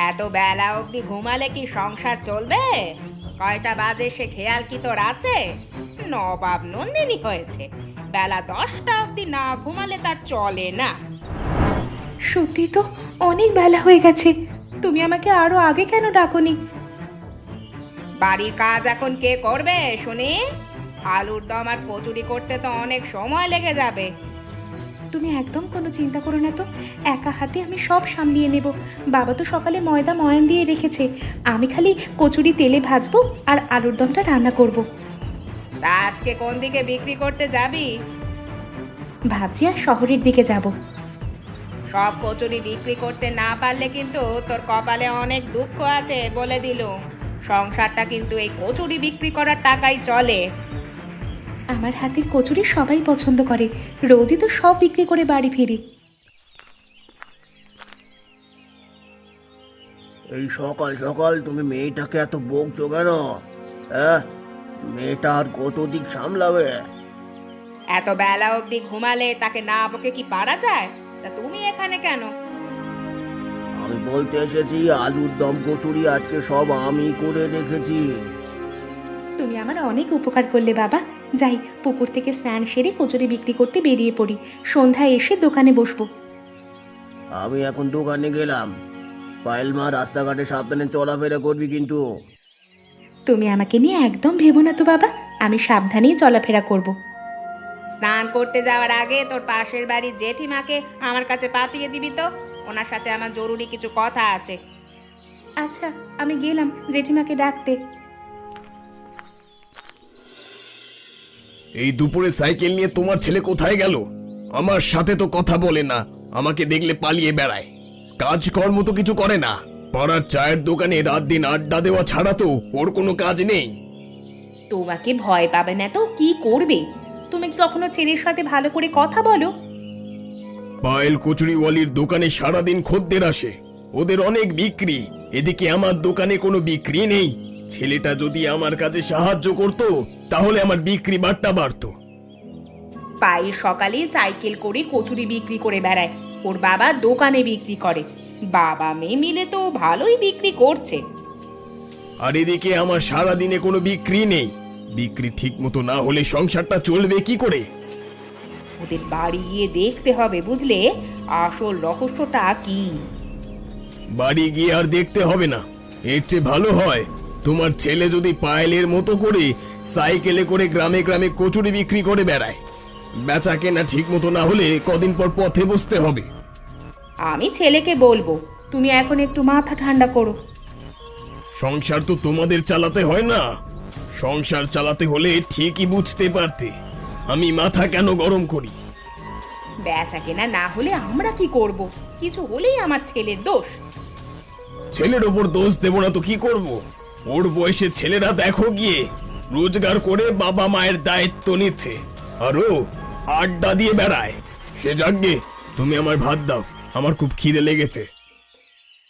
এত বেলা অবধি ঘুমালে কি সংসার চলবে? কয়টা বাজে সে খেয়াল কি তোর আছে? নবাব নন্দিনী হয়েছে, বেলা 10টা অবধি না ঘুমালে তার চলে না। সত্যি তো অনেক বেলা হয়ে গেছে। তুমি আমাকে আরো আগে কেন ডাকোনি? বাড়ির কাজ এখন কে করবে শুনি? আলুর দম আর কচুরি করতে তো অনেক সময় লেগে যাবে। তুমি একদম কোনো চিন্তা করো না তো, একা হাতে আমি সব সামলিয়ে নেব। বাবা তো সকালে ময়দা ময়ান দিয়ে রেখেছে, আমি খালি কচুরি তেলে ভাজবো আর আলুর দমটা রান্না করব। তা আজকে কোন দিকে বিক্রি করতে যাবি? ভাবছি আর শহরের দিকে যাব। সব কচুরি বিক্রি করতে না পারলে কিন্তু তোর কপালে অনেক দুঃখ আছে বলে দিলুম। সংসারটা কিন্তু এই কচুরি বিক্রি করার টাকাই চলে। আমার হাতের কচুরি সবাই পছন্দ করে, রোজই তো সব বিক্রি করে বাড়ি ফিরি। এই সকাল সকাল তুমি মেয়েটাকে এত বকছো কেন? হ্যাঁ, মেয়েটা আর কত দিক সামলাবে? এত বেলা অবধি ঘুমালে তাকে না বকে কি পারা যায়? তা তুমি এখানে কেন? আমি বলতে এসেছি আলুর দম কচুরি আজকে সব আমি করে রেখেছি। তুমি আমার অনেক উপকার করলে বাবা। যাই, পুকুর থেকে স্নান সেরে কচুরি বিক্রি করতে বেরিয়ে পড়ি, সন্ধ্যায় এসে দোকানে বসবো। আমি এখন দোকানে গেলাম। পায়েল মা, রাস্তাঘাটে সাবধানে চলাফেরা করবি কিন্তু। তুমি আমাকে নিয়ে একদম ভেবো না তো বাবা, আমি সাবধানেই চলাফেরা করব। স্নান করতে যাওয়ার আগে তোর পাশের বাড়ির জেঠিমাকে আমার কাছে পাঠিয়ে দিবি তো, ওনার সাথে আমার জরুরি কিছু কথা আছে। আচ্ছা, আমি গেলাম জেঠিমাকে ডাকতে। এই দুপুরে সাইকেল নিয়ে তোমার ছেলে কোথায় গেল? আমার সাথে তো কথা বলে না, আমাকে দেখলে পালিয়ে বেড়ায়। কাজকর্ম তো কিছু করে না। পাড়ার চায়ের দোকানে রাত দিন আড্ডা দেওয়া ছাড়া তো ওর কোনো কাজ নেই। তোমাকে ভয় পাবে না তো কি করবে? তুমি কি কখনো ছেলের সাথে ভালো করে কথা বলো? পায়েল কচুরিওয়ালির দোকানে সারাদিন খদ্দের আসে, ওদের অনেক বিক্রি। এদিকে আমার দোকানে কোনো বিক্রি নেই। ছেলেটা যদি আমার কাজে সাহায্য করত তাহলে আমার বিক্রি বাট্টা বাড়তো। পায়ের সকালে সাইকেল করে কচুরি বিক্রি করে বেড়ায়, ওর বাবা দোকানে বিক্রি করে। বাবা মেয়ে মিলে তো ভালোই বিক্রি করছে। আর এদিকে আমার সারাদিনে কোনো বিক্রি নেই। বিক্রি ঠিক মতো না হলে সংসারটা চলবে কি করে? ওদের বাড়ি গিয়ে দেখতে হবে, বুঝলে আসল রহস্যটা কি। বাড়ি গিয়ে আর দেখতে হবে না, এর চেয়ে ভালো হয় তোমার ছেলে যদি পায়েলের মতো করে সাইকেলে করে গ্রামে গ্রামে কচুরি বিক্রি করে বেড়ায়। বেচা কেনা ঠিক মতো না হলে কদিন পর পথে বসতে হবে। আমি ছেলেকে বলবো, তুমি এখন একটু মাথা ঠান্ডা করো। সংসার তো তোমাদের চালাতে হয় না? সংসার চালাতে হলে ঠিকই বুঝতে পারতে আমি মাথা কেন গরম করি। বেচা কেনা না হলে আমরা কি করব? কিছু হলেই আমার ছেলের দোষ। ছেলের ওপর দোষ দেব না তো কি করব? ওর বয়সে ছেলেরা দেখো গিয়ে রোজগার করে বাবা মায়ের দায়িত্ব নিচ্ছে, আর ও আড্ডা দিয়ে বেড়ায়। সে যাগে, তুমি আমার ভাত দাও, আমার খুব খিদে লেগেছে।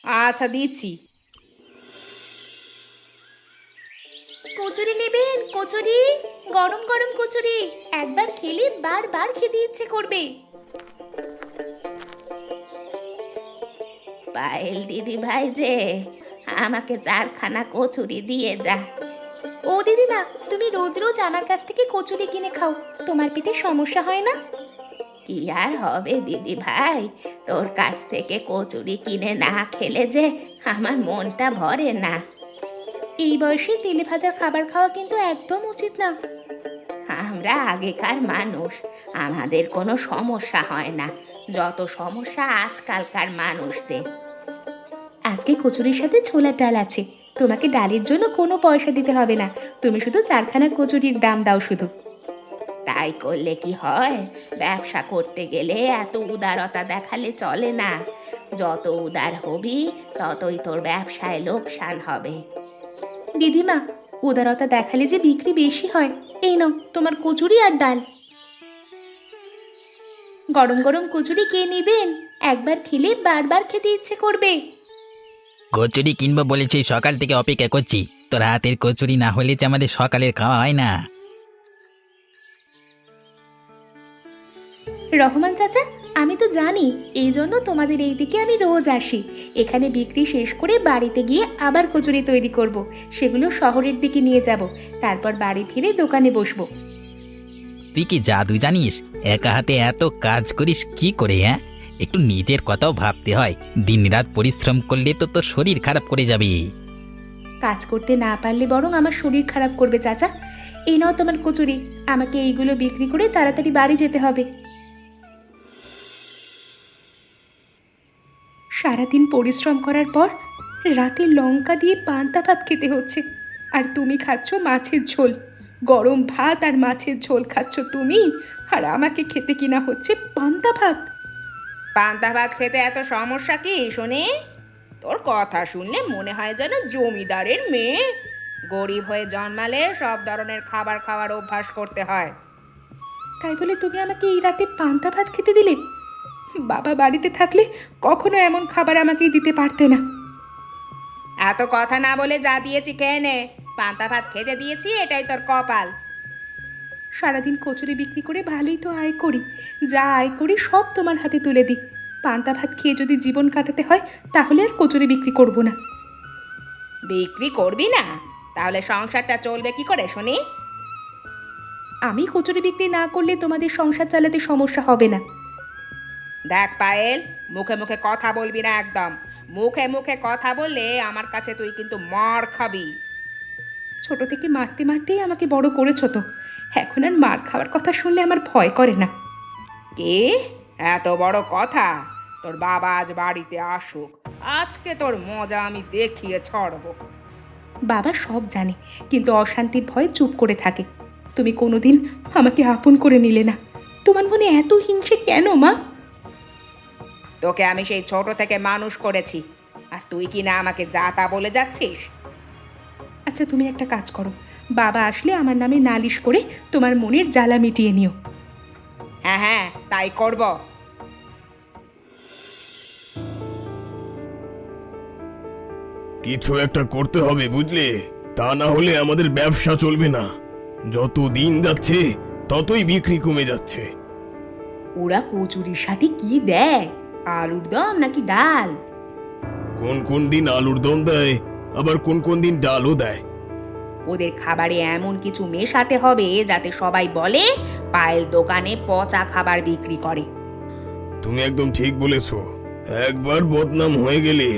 আচ্ছা দিচ্ছি। কচুরি নেবেন? কচুরি, গরম গরম কচুরি, একবার খেলে বারবার খেতে ইচ্ছে করবে। পায়েল দিদি ভাই যে, আমাকে 4খানা কচুরি দিয়ে যা। ও দিদিমা, তুমি রোজ রোজ আমার কাছ থেকে কচুরি কিনে খাও, তোমার পেটে সমস্যা হয় না? কি আর হবে দিদি ভাই, তোর কাছ থেকে কচুরি কিনে না খেলে যে আমার মনটা ভরে না। এই বয়সে তেলে ভাজা খাবার খাওয়া কিন্তু একদম উচিত না। আমরা আগেকার মানুষ, আমাদের কোনো সমস্যা হয় না, যত সমস্যা আজকালকার মানুষদের। আজকে কচুরির সাথে ছোলার ডাল আছে, তোমাকে ডালের জন্য কোনো পয়সা দিতে হবে না, তুমি শুধু 4খানা কচুরির দাম দাও শুধু। তাই করলে কি হয়? ব্যবসা করতে গেলে এত উদারতা দেখালে চলে না। যত উদার হবি ততই তোর ব্যবসায় লোকসান হবে। দিদিমা, উদারতা দেখালে যে বিক্রি বেশি হয়। এই নাও তোমার কচুরি আর ডাল। গরম গরম কচুরি কে নেবেন? একবার খেলে বারবার খেতে ইচ্ছে করবে। কচুরি কিনবো বলেছি, সকাল থেকে অপেক্ষা করছি। তোর হাতের কচুরি না হলে যে আমাদের সকালের খাওয়া হয় না। রহমান চাচা, আমি তো জানি, এই জন্য তোমাদের এই দিকে আমি রোজ আসি। এখানে বিক্রি শেষ করে বাড়িতে গিয়ে আবার কচুরি তৈরি করব। সেগুলো শহরের দিকে নিয়ে যাব, তারপর বাড়ি ফিরে দোকানে বসবো। তুই কি জাদু জানিস? একা হাতে এত কাজ করিস কি করে? হ্যাঁ, একটু নিজের কথাও ভাবতে হয়। দিনরাত পরিশ্রম করলে তো তোর শরীর খারাপ করে যাবে। কাজ করতে না পারলে বরং আমার শরীর খারাপ করবে চাচা। এই নাও তোমার কচুরি, আমাকে এইগুলো বিক্রি করে তাড়াতাড়ি বাড়ি যেতে হবে। সারাদিন পরিশ্রম করার পর রাতে লঙ্কা দিয়ে পান্তা ভাত খেতে হচ্ছে, আর তুমি খাচ্ছ মাছের ঝোল। গরম ভাত আর মাছের ঝোল খাচ্ছ তুমি, আর আমাকে খেতে কিনা হচ্ছে পান্তা ভাত। পান্তা ভাত খেতে এত সমস্যা কি শুনি? তোর কথা শুনলে মনে হয় যেন জমিদারের মেয়ে। গরিব হয়ে জন্মালে সব ধরনের খাবার খাওয়ার অভ্যাস করতে হয়। তাই বলে তুমি আমাকে এই রাতে পান্তা ভাত খেতে দিলে? বাবা বাড়িতে থাকলে কখনো এমন খাবার আমাকে দিতে পারতে না। এত কথা না বলে যা দিয়েছি খেয়ে নে। পান্তা ভাত খেতে দিয়েছি, এটাই তোর কপাল। সারাদিন কচুরি বিক্রি করে ভালোই তো আয় করি, যা আয় করি সব তোমার হাতে তুলে দিই। পান্তা ভাত খেয়ে যদি জীবন কাটাতে হয় তাহলে আর কচুরি বিক্রি করব না। বিক্রি করবি না? তাহলে সংসারটা চলবে কি করে শুনি? আমি কচুরি বিক্রি না করলে তোমাদের সংসার চালাতে সমস্যা হবে না। দেখ পায়েল, মুখে মুখে কথা বলবি না একদম। মুখে মুখে কথা বললে আমার কাছে তুই কিন্তু মার খাবি। ছোট থেকে মারতে মারতেই আমাকে বড় করেছো তো, এখন আর মার খাওয়ার কথা শুনলে আমার ভয় করে না। কে? এত বড় কথা? তোর বাবা আজ বাড়িতে আসুক, আজকে তোর মজা আমি দেখিয়ে ছাড়বো। বাবা সব জানে, কিন্তু অশান্তির ভয়ে চুপ করে থাকে। তুমি কোনোদিন আমাকে আপন করে নিলে না। তোমার মনে এত হিংসে কেন মা? তোকে আমি সেই ছোট থেকে মানুষ করেছি, আর তুই কি না আমাকে যা তা বলে যাচ্ছিস? আচ্ছা তুমি একটা কাজ করো, বাবা আসলে আমার নামে নালিশ করে তোমার মনের জ্বালা মিটিয়ে নিও। হ্যাঁ হ্যাঁ, তাই করব। কিছু একটা করতে হবে বুঝলে, তা না হলে আমাদের ব্যবসা চলবে না। যত দিন যাচ্ছে ততই বিক্রি কমে যাচ্ছে। ওরা কচুরির সাথে কি দেয়? আলুর দম নাকি ডাল? কোন কোন দিন আলুর দম দেয়, আবার কোন কোন দিন ডালও দেয়। ওদের খাবারে এমন কিছু মেশাতে হবে যাতে সবাই বলে পায়েল দোকানে পচা খাবার বিক্রি করে। তুমি একদম ঠিক বলেছ। একবার বদনাম হয়ে গেলে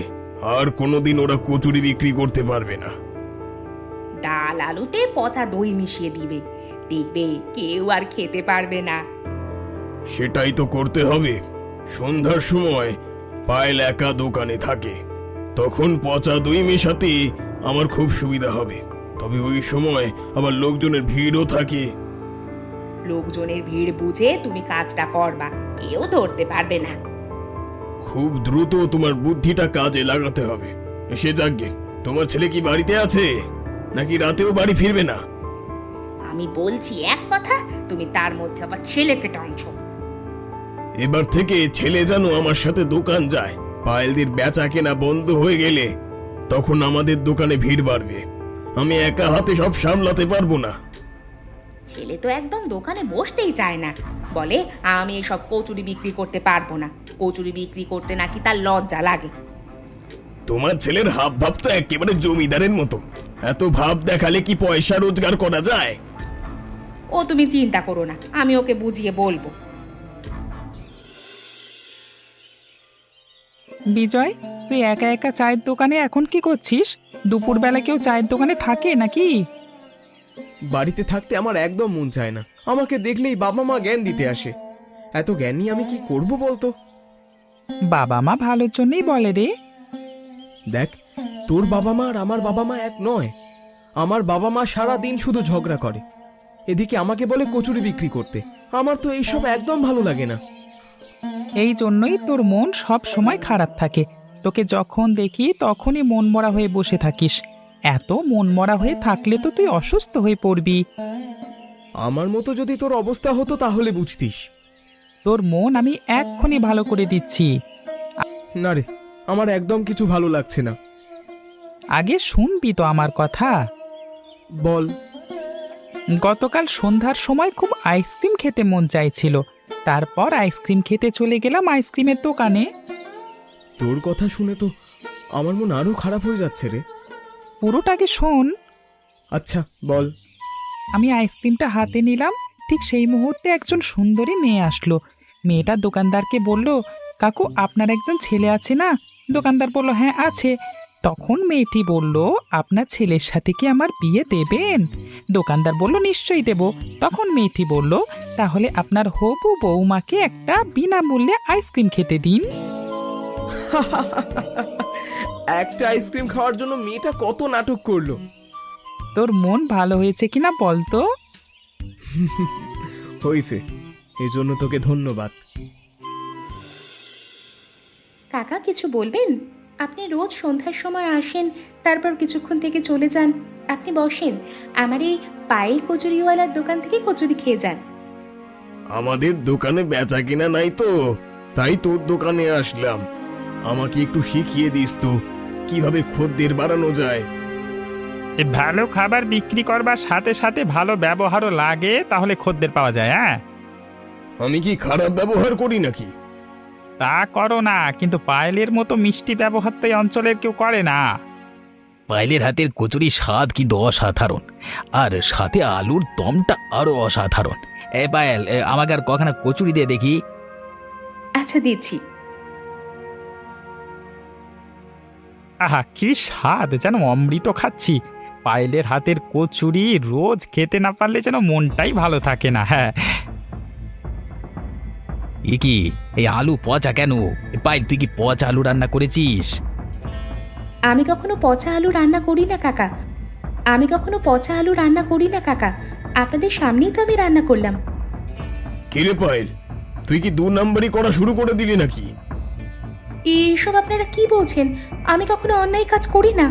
আর কোনোদিন ওরা কচুরি বিক্রি করতে পারবে না। ডাল আলুতে পচা দই মিশিয়ে দিবে, দেখবে কেউ আর খেতে পারবে না। সেটাই তো করতে হবে। সন্ধ্যার সময় পায়েল একা দোকানে থাকে, তখন পচা দই মেশাতে আমার খুব সুবিধা হবে। তবে ওই সময় আবার লোকজনের ভিড়ও থাকে। লোকজনের ভিড় বুঝে তুমি কাজটা করবা, কেউ ধরতে পারবে না। খুব দ্রুত তোমার বুদ্ধিটা কাজে লাগাতে হবে। এসে যাকগে, তোমার ছেলে কি বাড়িতে আছে নাকি রাতেও বাড়ি ফিরবে না? আমি বলছি এক কথা, তুমি তার মধ্যে আবার ছেলেকে টানছো। এবার থেকে ছেলে যেন আমার সাথে দোকান যায়। পায়েলদের বেচা কেনা বন্ধ হয়ে গেলে তখন আমাদের দোকানে ভিড় বাড়বে। আমি একা হাতে সব সামলাতে পারবো না। ছেলে তো একদম দোকানে বসতেই চায় না, বলে আমি এসব কচুরি বিক্রি করতে পারবো না। কচুরি বিক্রি করতে নাকি তার লজ্জা লাগে। তোমার ছেলের হাব ভাব তো একেবারে জমিদারের মতো। এত ভাব দেখালে কি পয়সা রোজগার করা যায়? ও তুমি চিন্তা করো না, আমি ওকে বুঝিয়ে বলবো। বিজয়, তুই একা একা চায়ের দোকানে এখন কি করছিস? দুপুরবেলা কেউ চায়ের দোকানে থাকে নাকি? বাড়িতে থাকতে আমার একদম মন চায় না। আমাকে দেখলেই বাবা মা জ্ঞান দিতে আসে। এত জ্ঞান নিয়ে আমি কি করব বলতো? বাবা মা ভালোর জন্যই বলে রে। দেখ, তোর বাবা মা আর আমার বাবা মা এক নয়। আমার বাবা মা সারা দিন শুধু ঝগড়া করে, এদিকে আমাকে বলে কচুরি বিক্রি করতে। আমার তো এইসব একদম ভালো লাগে না। এই জন্যই তোর মন সব সময় খারাপ থাকে। তোকে যখন দেখি তখনই মন মরা হয়ে বসে থাকিস। এত মন মরা হয়ে থাকলে তো তুই অসুস্থ হয়ে পড়বি। আমার মতো যদি তোর অবস্থা হতো তাহলে বুঝতিস। তোর মন আমি এক্ষুনি ভালো করে দিচ্ছি। না রে, আমার একদম কিছু ভালো লাগছে না। আগে শুনবি তো আমার কথা। বল। গতকাল সন্ধ্যার সময় খুব আইসক্রিম খেতে মন চাইছিল, তারপর আইসক্রিম খেতে চলে গেলাম আইসক্রিমের দোকানে। তোর কথা শুনে তো আমার মন আরো খারাপ হয়ে যাচ্ছে রে। পুরোটাকে শোন। আচ্ছা বল। আমি আইসক্রিমটা হাতে নিলাম, ঠিক সেই মুহূর্তে একজন সুন্দরী মেয়ে আসলো। মেয়েটা দোকানদারকে বলল, কাকু আপনার একজন ছেলে আছে না? দোকানদার বলল, হ্যাঁ আছে। তখন মেয়েটি বলল, আপনার ছেলের সাথে কি আমার বিয়ে দেবেন? দোকানদার বলল, নিশ্চয়ই দেব। তখন মেয়েটি বলল, তাহলে আপনার হবু বৌমাকে একটা বিনামূল্যে আইসক্রিম খেতে দিন। একটা আইসক্রিম খাওয়ার জন্য মেয়েটা কত নাটক করলো। তোর মন ভালো হয়েছে কিনা বলতো? হয়েছে, এজন্য তোকে ধন্যবাদ। কাকা কিছু বলবেন? আপনি রোজ সন্ধ্যার সময় আসেন, তারপর কিছুক্ষণ থেকে চলে যান। আপনি বসেন, আমার এই পায়েল কচুরিওয়ালার দোকান থেকে কচুরি খেয়ে যান। আমাদের দোকানে বেচা কিনা নাই তো, তাই তোর দোকানে আসলাম। আমাকে একটু শিখিয়ে দিস তো কিভাবে খদ্দের বাড়ানো যায়। ভালো খাবার বিক্রি করবার সাথে সাথে ভালো ব্যবহারও লাগে, তাহলে খদ্দের পাওয়া যায়। হ্যাঁ, আমি কি খারাপ ব্যবহার করি নাকি? তা করো না, কিন্তু পায়েলের মতো মিষ্টি ব্যবহার তো এই অঞ্চলের কেউ করে না। পায়েলের হাতের কচুরি স্বাদ কিন্তু অসাধারণ, আর সাথে আলুর দমটা আরো অসাধারণ। এ পায়েল, আমাকে আর কখনো কচুরি দিয়ে দেখি। আচ্ছা দিচ্ছি। আহা, কি স্বাদ, যেন অমৃত খাচ্ছি। পায়েলের হাতের কচুরি রোজ খেতে না পারলে যেন মনটাই ভালো থাকে না। হ্যাঁ, এ কি, এই আলু পচা কেন? পায়েল, তুই কি পচা আলু রান্না করেছিস? আমি কখনো পচা আলু রান্না করি না কাকা, আমি কখনো পচা আলু রান্না করি না কাকা। আপনাদের সামনেই তো আমি রান্না করলাম। কিরে পায়েল, তুই কি 2 নাম্বারই করা শুরু করে দিলি নাকি? এইসব আপনারা কি বলছেন? আমি কখনো অন্যায় কাজ করি না।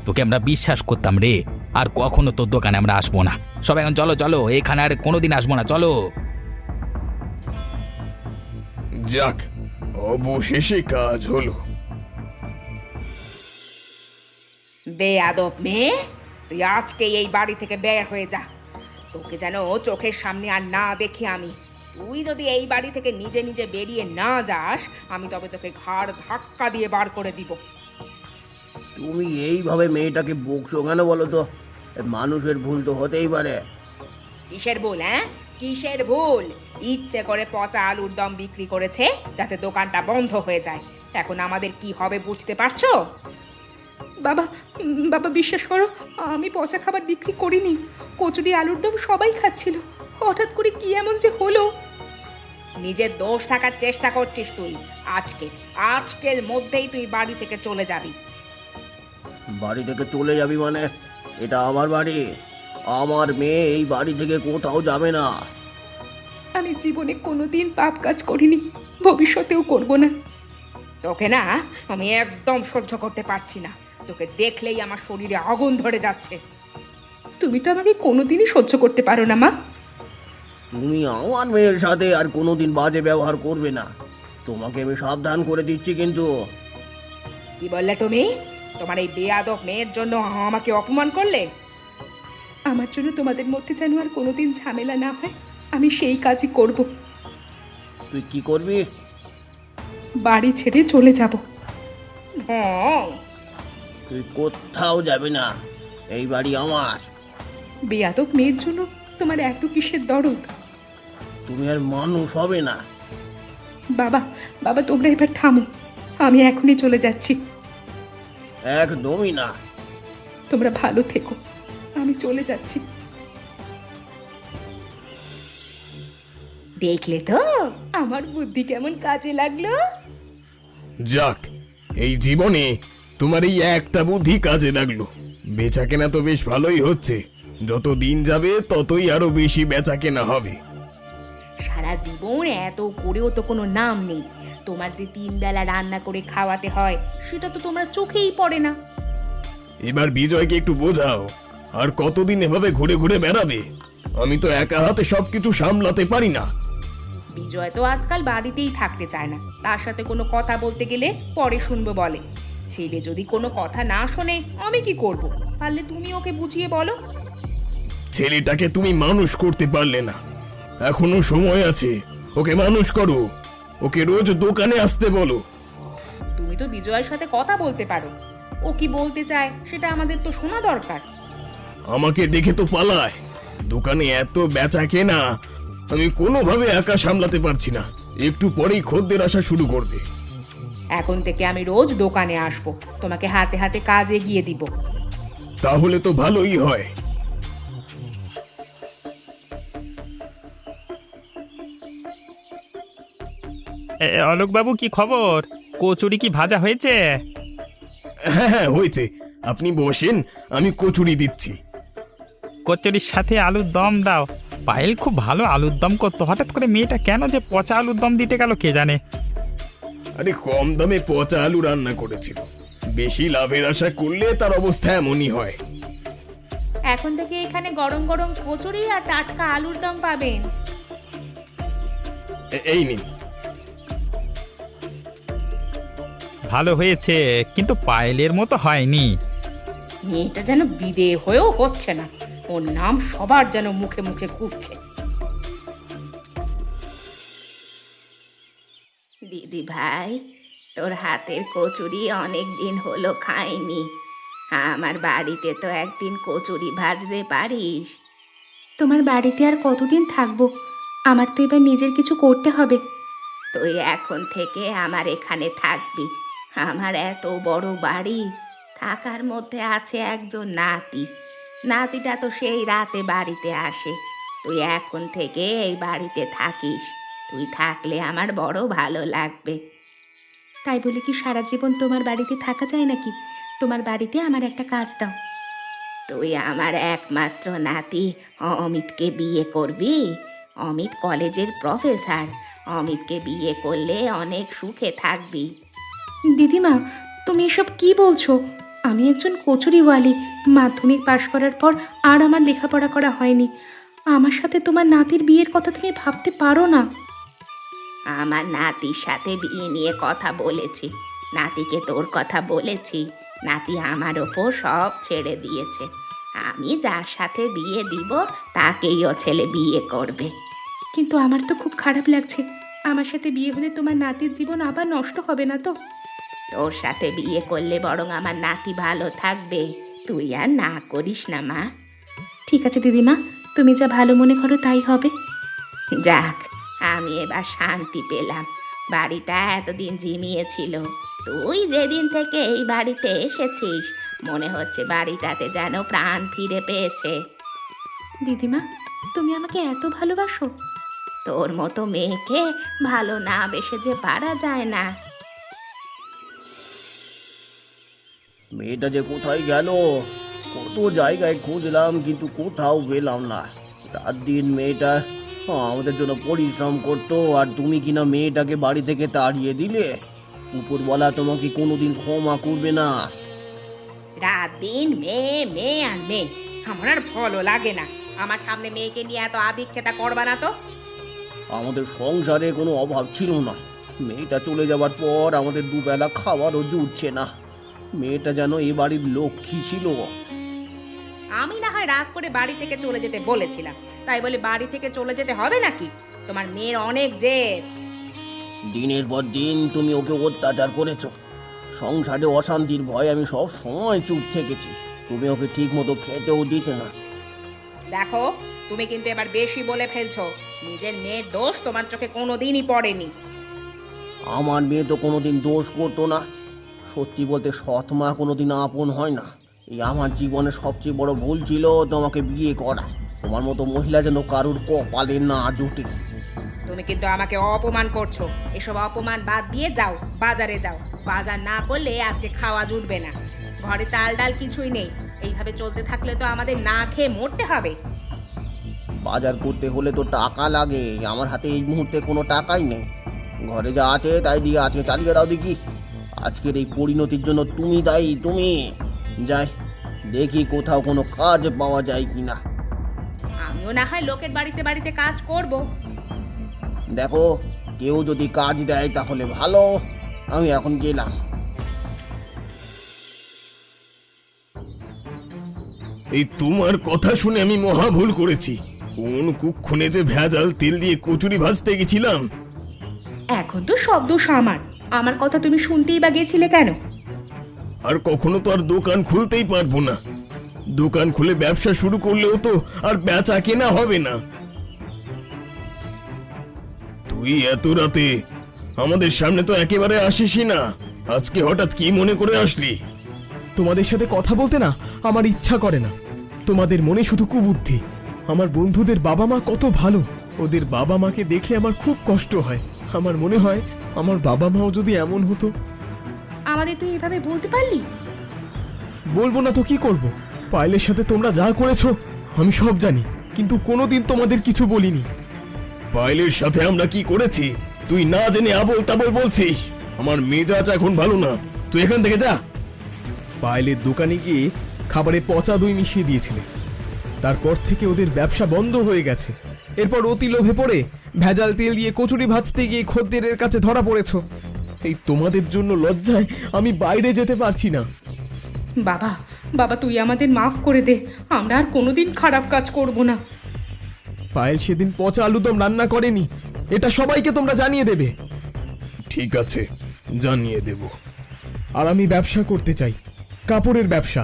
তোকে আমরা বিশ্বাস করতাম রে, আর কখনো তোর দোকানে আমরা আসবো না। সবাই এখন চলো চলো, এখানে আর কোনোদিন আসবো না, চলো। যাক, অবশেষে কাজ হলো। বেয়াদব মেয়ে, তুই আজকে এই বাড়ি থেকে বের হয়ে যা। তোকে যেন চোখের সামনে আর না দেখি আমি। তুই যদি এই বাড়ি থেকে নিজে নিজে বেরিয়ে না যাস, আমি তবে তোকে ঘাড় ধাক্কা দিয়ে বার করে দিব। তুমি এইভাবে মেয়েটাকে বকছো কেন বলো তো? মানুষের ভুল তো হতেই পারে। কিসের ভুল? হ্যাঁ, কিসের ভুল? ইচ্ছে করে পচা আলুর দম বিক্রি করেছে যাতে দোকানটা বন্ধ হয়ে যায়। এখন আমাদের কি হবে বুঝতে পারছো? বাবা, বাবা বিশ্বাস করো, আমি পচা খাবার বিক্রি করিনি। কচুরি আলুর দম সবাই খাচ্ছিল, হঠাৎ করে কি এমন যে হলো। নিজের দোষ থাকার চেষ্টা করছিস তুই। আজকের মধ্যেই তুই বাড়ি থেকে চলে যাবি। বাড়ি থেকে চলে যাবি মানে? এটা আমার বাড়ি, আমার মেয়ে এই বাড়ি থেকে কোথাও যাবে না। আমি জীবনে কোনোদিন পাপ কাজ করিনি, ভবিষ্যতেও করব না। তোকে না আমি একদম সহ্য করতে পারছি না। তোকে দেখলেই আমার শরীরে আগুন ধরে যাচ্ছে। তুমি তো আমাকে কোনোদিনই সহ্য করতে পারো না মা। তুমি আমার মেয়ের সাথে আর কোনোদিন বাজে ব্যবহার করবে না, তোমাকে আমি সাবধান করে দিচ্ছি কিন্তু। কি বললে তুমি? তোমার এই বেয়াদব মেয়ের জন্য আমাকে অপমান করলে? আমার জন্য তোমাদের মধ্যে যেন আর কোনোদিন ঝামেলা না হয়, আমি সেই কাজই করব। তুই কি করবি? বাড়ি ছেড়ে চলে যাব। হ্যাঁ, তুই কোথাও যাবি না, এই বাড়ি আমার। বেয়াদব মেয়ের জন্য তোমার এত কিসের দরদ? তুমি আর মানুষ হবে না। বাবা, বাবা তোমরা এবার থামো, আমি এখনই চলে যাচ্ছি। একদমই না। তোমরা ভালো থেকো, আমি চলে যাচ্ছি। দেখলে তো আমার বুদ্ধি কেমন কাজে লাগলো। যাক, এই জীবনে তোমার এই একটা বুদ্ধি কাজে লাগলো। বেচা কেনা তো বেশ ভালোই হচ্ছে, যত দিন যাবে ততই আরো বেশি বেচা কেনা হবে। সারা জীবন এত করেও তো কোনো নাম নেই। তোমার যে 3 বেলা রান্না করে খাওয়াতে হয় সেটা তো তোমার চোখেই পড়ে না। এবার বিজয়কে একটু বোঝাও, আর কতদিন এভাবে ঘুরে ঘুরে বেড়াবে? আমি তো একা হাতে সবকিছু সামলাতে পারি না। বিজয় তো আজকাল বাড়িতেই থাকতে চায় না, তার সাথে কোনো কথা বলতে গেলে পরে শুনবো বলে। ছেলে যদি কোনো কথা না শোনে আমি কি করব? পারলে তুমি ওকে বুঝিয়ে বলো। ছেলেটাকে তুমি মানুষ করতে পারলে না, এখনো সময় আছে। ওকে মানুষ করো, ওকে রোজ দোকানে আসতে বলো। তুমি তো বিজয়ের সাথে কথা বলতে পারো, ও কি বলতে চায় সেটা আমাদের তো শোনা দরকার। আমাকে দেখে তো পালায়। দোকানে এত বেচা কেনা, আমি কোনোভাবে একা সামলাতে পারছি না। একটু পরেই খদ্দের আসা শুরু করবে। এখন থেকে আমি রোজ দোকানে আসবো, তোমাকে হাতে হাতে কাজ এগিয়ে দিব। তাহলে তো ভালোই হয়। অলোকবাবু কি খবর? কচুরি কি ভাজা হয়েছে? হ্যাঁ হ্যাঁ হয়েছে, আপনি বসেন, আমি কচুরি দিচ্ছি। কচুরির সাথে আলুর দম দাও। পায়েল খুব ভালো আলুর দম করতো, হঠাৎ করে মেয়েটা কেন যে পচা আলুর দম দিতে গেল কে জানে। আরে কম দামে পচা আলু রান্না করেছিল, বেশি লাভের আশা করলে তার অবস্থা এমনই হয়। এখন থেকে এখানে গরম গরম কচুরি আর টাটকা আলুর দম পাবেন। এই নিন। ভালো হয়েছে, কিন্তু পায়েলের মতো হয়নি। মেয়েটা যেন বিদে হয়েও হচ্ছে না, ওর নাম সবার যেন মুখে মুখে ঘুরছে। দিদি ভাই, তোর হাতের কচুরি অনেক দিন হলো খাইনি। আমার বাড়িতে তো একদিন কচুরি ভাজতে পারিস? তোমার বাড়িতে আর কতদিন থাকবো? আমার তো এবার নিজের কিছু করতে হবে। তুই এখন থেকে আমার এখানে থাকবি। আমার এত বড় বাড়ি, থাকার মধ্যে আছে একজন নাতি। নাতিটা তো সেই রাতে বাড়িতে আসে। তুই এখন থেকে এই বাড়িতে থাকিস। তুই থাকলে আমার বড় ভালো লাগবে। তাই বলে কি সারা জীবন তোমার বাড়িতে থাকা যায় নাকি? তোমার বাড়িতে আমার একটা কাজ দাও। তুই আমার একমাত্র নাতি অমিতকে বিয়ে করবি? অমিত কলেজের প্রফেসর। অমিতকে বিয়ে করলে অনেক সুখে থাকবি। দিদিমা, তুমি এসব কি বলছো? আমি একজন কচুরিওয়ালি। মাধ্যমিক পাশ করার পর আর আমার লেখাপড়া করা হয়নি। আমার সাথে তোমার নাতির বিয়ের কথা তুমি ভাবতে পারো না। আমার নাতির সাথে বিয়ে নিয়ে কথা বলেছি, নাতিকে তোর কথা বলেছি। নাতি আমার ওপর সব ছেড়ে দিয়েছে। আমি যার সাথে বিয়ে দিব তাকেই ও ছেলে বিয়ে করবে। কিন্তু আমার তো খুব খারাপ লাগছে। আমার সাথে বিয়ে হলে তোমার নাতির জীবন আবার নষ্ট হবে না তো? তোর সাথে বিয়ে করলে বরং আমার নাতি ভালো থাকবে। তুই আর না করিস না মা। ঠিক আছে দিদিমা, তুমি যা ভালো মনে করো তাই হবে। যাক, আমি এবার শান্তি পেলাম। বাড়িটা এতদিন ঝিমিয়েছিল। তুই যেদিন থেকে এই বাড়িতে এসেছিস মনে হচ্ছে বাড়িটাতে যেন প্রাণ ফিরে পেয়েছে। দিদিমা, তুমি আমাকে এত ভালোবাসো? তোর মতো মেয়েকে ভালো না বেসে যে পারা যায় না। মেয়েটা যে কোথায় গেল? কত জায়গায় খুঁজলাম কিন্তু কোথাও পেলাম না। রাত দিন মেয়েটা আমাদের জন্য পরিশ্রম করতো, আর তুমি কিনা মেয়েটাকে বাড়ি থেকে তাড়িয়ে দিলে। উপরওয়ালা তোমাকে কোনোদিন ক্ষমা করবে না। রাত দিন মেয়ে মেয়ে আর মেয়ে, আমার আর ভালো লাগে না। আমার সামনে মেয়েকে নিয়ে এত আদিক্ষেতা করবা না তো। আমাদের সংসারে কোনো অভাব ছিল না, মেয়েটা চলে যাবার পর আমাদের দুবেলা খাবারও জুটছে না। মেয়েটা যেন এ বাড়ির লক্ষ্মী ছিল। আমি না হয় রাগ করে বাড়ি থেকে চলে যেতে বলেছিলাম, তাই বলে বাড়ি থেকে চলে যেতে হবে নাকি? তোমার মেয়ের অনেক জেদ। দিনের পর দিন তুমি ওকে অত্যাচার করেছো। সংসারে অশান্তির ভয়ে আমি সব সময় চুপ থেকেছি। তুমি ওকে ঠিক মতো খেতেও দিতে না। দেখো, তুমি কিন্তু এবার বেশি বলে ফেলছো। নিজের মেয়ের দোষ তোমার চোখে কোনোদিনই পড়েনি। আমার মেয়ে তো কোনোদিন দোষ করতো না। সত্যি বলতে সৎ মা কোনোদিন আপন হয় না। এই আমার জীবনে সবচেয়ে বড় ভুল ছিল তোমাকে বিয়ে করা। তোমার মতো মহিলা যেন কারুর কপালে না জোটে। তুমি কিন্তু আমাকে অপমান করছো। এসব অপমান বাদ দিয়ে যাও, বাজারে যাও। বাজার না করলে আজকে খাওয়া জুটবে না। ঘরে চাল ডাল কিছুই নেই। এইভাবে চলতে থাকলে তো আমাদের না খেয়ে মরতে হবে। বাজার করতে হলে তো টাকা লাগে। আমার হাতে এই মুহূর্তে কোনো টাকাই নেই। ঘরে যা আছে তাই দিয়ে আজকে চালিয়ে দাও দেখি। আজকের এই পরিণতির জন্য তুমি দায়ী। তুমি যাই দেখি কোথাও কোনো কাজ পাওয়া যায় কিনা। আমিও না হয় লোকের বাড়িতে বাড়িতে কাজ করব। দেখো, কেউ যদি কাজ দেয় তাহলে ভালো। আমি এখন গেলাম। এই তোমার কথা শুনে আমি মহা ভুল করেছি। কোন কুক্ষণে যে ভেজাল তেল দিয়ে কচুরি ভাজতে গেছিলাম। এখন তো সব দোষ আমার। আমার কথা তুমি শুনতেই বা গেছিলে কেন? আর কখনো তো আর দোকান খুলতেই পারবো না। দোকান খুলে ব্যবসা শুরু করলেও তো আর বেচা কেনা হবে না। তুই এত রাতে আমাদের সামনে তো একেবারে আসিসই না, আজকে হঠাৎ কি মনে করে আসলি? তোমাদের সাথে কথা বলতে না আমার ইচ্ছা করে না। তোমাদের মনে শুধু কুবুদ্ধি। আমার বন্ধুদের বাবা মা কত ভালো, ওদের বাবা মাকে দেখলে আমার খুব কষ্ট হয়। আমার মনে হয় আমার বাবা মাও যদি এমন হতো। আমাদের তুই এভাবে বলতে পারলি? বলবো না তো কি করব? পায়েলের সাথে তোমরা যা করেছো আমি সব জানি, কিন্তু কোনোদিন তোমাদের কিছু বলিনি। পায়েলের সাথে আমরা কি করেছি তুই না জেনে আবোল তাবোল বলছিস? আমার মেজাজ এখন ভালো না, তুই এখান থেকে যা। পায়েলের দোকানে গিয়ে খাবারে পচা দই মিশিয়ে দিয়েছিলে, তারপর থেকে ওদের ব্যবসা বন্ধ হয়ে গেছে। এরপর অতি লোভে পড়ে ভেজাল তেল দিয়ে কচুরি ভাজতে গিয়ে খদ্দেরের কাছে ধরা পড়েছো। এই তোমাদের জন্য লজ্জায় আমি বাইরে যেতে পারছি না। বাবা, বাবা তুই আমাদের মাফ করে দে। আমরা আর কোনোদিন খারাপ কাজ করব না। পায়েল সেদিন পচা আলুদম রান্না করেনি, এটা সবাইকে তোমরা জানিয়ে দেবে। ঠিক আছে, জানিয়ে দেব। আর আমি ব্যবসা করতে চাই, কাপড়ের ব্যবসা।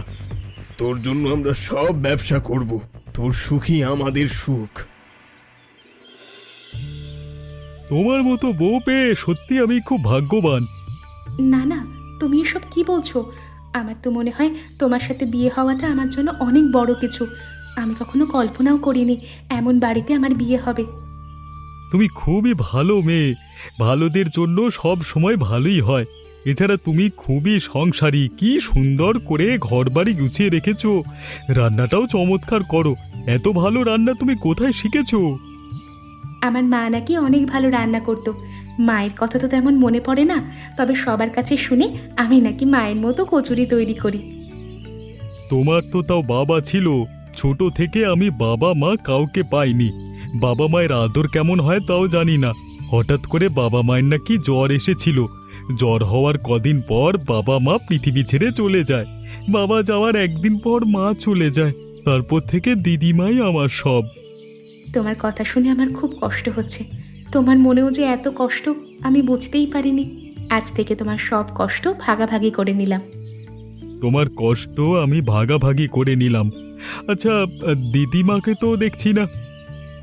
তোর জন্য আমরা সব ব্যবসা করব, তোর সুখই আমাদের সুখ। তোমার মতো বউ পেয়ে সত্যি আমি খুব ভাগ্যবান। না না, তুমি এসব কি বলছো? আমার তো মনে হয় তোমার সাথে বিয়ে হওয়াটা আমার জন্য অনেক বড় কিছু। আমি কখনো কল্পনাও করিনি এমন বাড়িতে আমার বিয়ে হবে। তুমি খুবই ভালো মেয়ে, ভালোদের জন্য সব সময় ভালোই হয়। এছাড়া তুমি খুবই সংসারী, কি সুন্দর করে ঘরবাড়ি গুছিয়ে রেখেছো। রান্নাটাও চমৎকার করো। এত ভালো রান্না তুমি কোথায় শিখেছো? আমার মা নাকি অনেক ভালো রান্না করতো। মায়ের কথা তো তেমন মনে পড়ে না, তবে সবার কাছে শুনে আমি নাকি মায়ের মতো কচুরি তৈরি করি। তোমার তো তাও বাবা ছিল। ছোট থেকে আমি বাবা মা কাউকে পাইনি। বাবা মায়ের আদর কেমন হয় তাও জানি না। হঠাৎ করে বাবা মায়ের নাকি জ্বর এসেছিল। জ্বর হওয়ার কদিন পর বাবা মা পৃথিবী ছেড়ে চলে যায়। বাবা যাওয়ার একদিন পর মা চলে যায়। তারপর থেকে দিদিমাই আমার সব। তোমার কথা শুনে আমার খুব কষ্ট হচ্ছে। তোমার মনেও যে এত কষ্ট আমি বুঝতেই পারিনি। আজ থেকে তোমার সব কষ্ট ভাগাভাগি করে নিলাম। তোমার কষ্ট আমি ভাগাভাগি করে নিলাম। আচ্ছা, দিদিমাকে তো দেখছি না।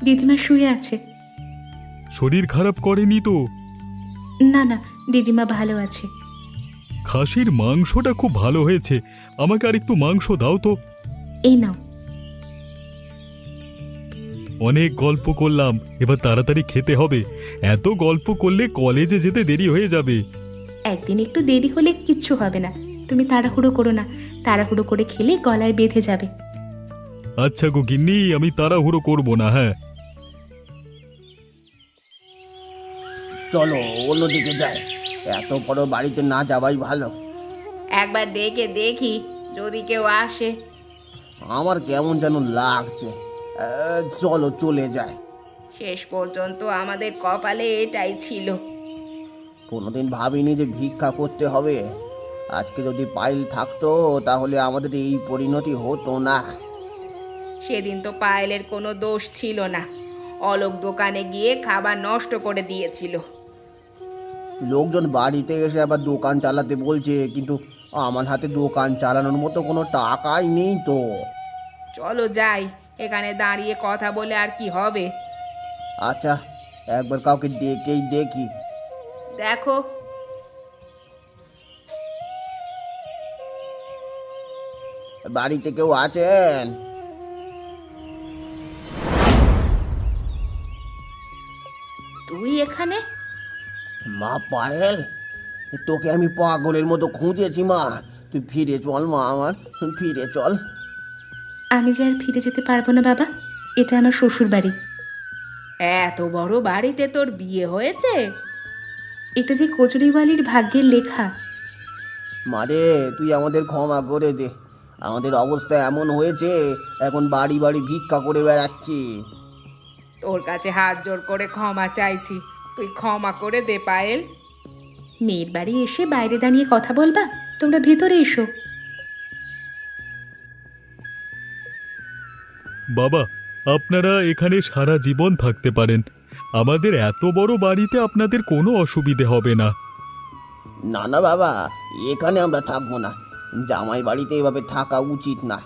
দিদিমা শুয়ে আছে। শরীর খারাপ করেনি তো? না না, দিদিমা ভালো আছে। খাসির মাংসটা খুব ভালো হয়েছে। আমাকে আর একটু মাংস দাও তো। এই নাও। অনেক গল্প করলাম, এবার তাড়াতাড়ি খেতে হবে। এত গল্প করলে কলেজে যেতে দেরি হয়ে যাবে। একদিন একটু দেরি হলে কিচ্ছু হবে না। তুমি তাড়াহুড়ো করো না, তাড়াহুড়ো করে খেলে গলায় বেঁধে যাবে। আচ্ছা গো গিন্নি, আমি তাড়াহুড়ো করব না। হ্যাঁ, চলো অন্যদিকে যাই, এত বড় বাড়িতে না যাওয়াই ভালো। একবার ডেকে দেখি যদি কেউ আসে। আমার কেমন যেন লাগছে। চলো চলে যাই। শেষ পর্যন্ত আমাদের কপালে এটাই ছিল। কোনোদিন ভাবিনি যে ভিক্ষা করতে হবে। আজকে যদি পাইল থাকতো তাহলে আমাদের এই পরিণতি হতো না। সেদিন তো পায়েলের কোনো দোষ ছিল না। অলোক দোকানে গিয়ে খাবার নষ্ট করে দিয়েছিল। লোকজন বাড়িতে এসে আবার দোকান চালাতে বলছে, কিন্তু আমার হাতে দোকান চালানোর মতো কোনো টাকাই নেই তো। চলো যাই, এখানে দাঁড়িয়ে কথা বলে আর কি হবে। আচ্ছা, একবার কাউকে ডেকেই দেখি। দেখো, বাড়িতে কেউ আছেন? তুই এখানে? মা পায়েল, তোকে আমি পাগলের মতো খুঁজেছি মা। তুই ফিরে চল মা, আমার ফিরে চল। আমি যে আর ফিরে যেতে পারবো না বাবা। এটা আমার শ্বশুর বাড়ি। এত বড় বাড়িতে তোর বিয়ে হয়েছে? এটা যে কচুরিওয়ালির ভাগ্যের লেখা। মারে, তুই আমাদের ক্ষমা করে দে। আমাদের অবস্থা এমন হয়েছে, এখন বাড়ি বাড়ি ভিক্ষা করে বেড়াচ্ছি। তোর কাছে হাত জোর করে ক্ষমা চাইছি, তুই ক্ষমা করে দে পায়েল। মেয়ের বাড়ি এসে বাইরে দাঁড়িয়ে কথা বলবা? তোমরা ভেতরে এসো। বাবা, আপনারা এখানে সারা জীবন থাকতে পারেন। আমাদের এত বড় বাড়িতে আপনাদের কোনো অসুবিধে হবে না। না না বাবা, এখানে আমরা থাকবো না। জামাই বাড়িতে এভাবে থাকা উচিত না।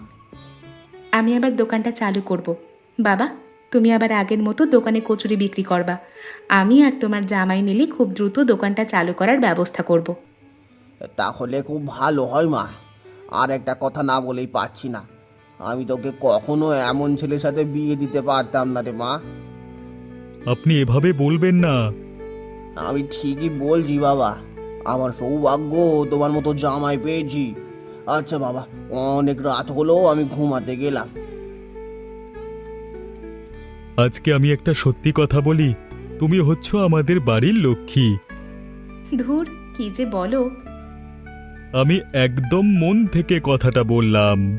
আমি আবার দোকানটা চালু করব। বাবা, তুমি আবার আগের মতো দোকানে কচুরি বিক্রি করবা। আমি আর তোমার জামাই মিলে খুব দ্রুত দোকানটা চালু করার ব্যবস্থা করব। তাহলে খুব ভালো হয় মা। আর একটা কথা না বলেই পারছি না, আমি তোকে কখনো এমন ছেলের সাথে বিয়ে দিতে পারতাম না রে মা। আপনি এভাবে বলবেন না। আমি ঠিকই বলছি বাবা, আমার সৌভাগ্য তোমার মতো জামাই পেয়েছি। আচ্ছা বাবা, অনেক রাত হলো, আমি ঘুমাতে গেলাম। আজকে আমি একটা সত্যি কথা বলি, তুমি হচ্ছ আমাদের বাড়ির লক্ষ্মী। ধুর, কি যে বলো। আমি একদম মন থেকে কথাটা বললাম।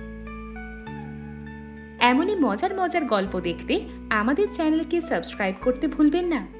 এমনই মজার মজার গল্প দেখতে আমাদের চ্যানেলকে সাবস্ক্রাইব করতে ভুলবেন না।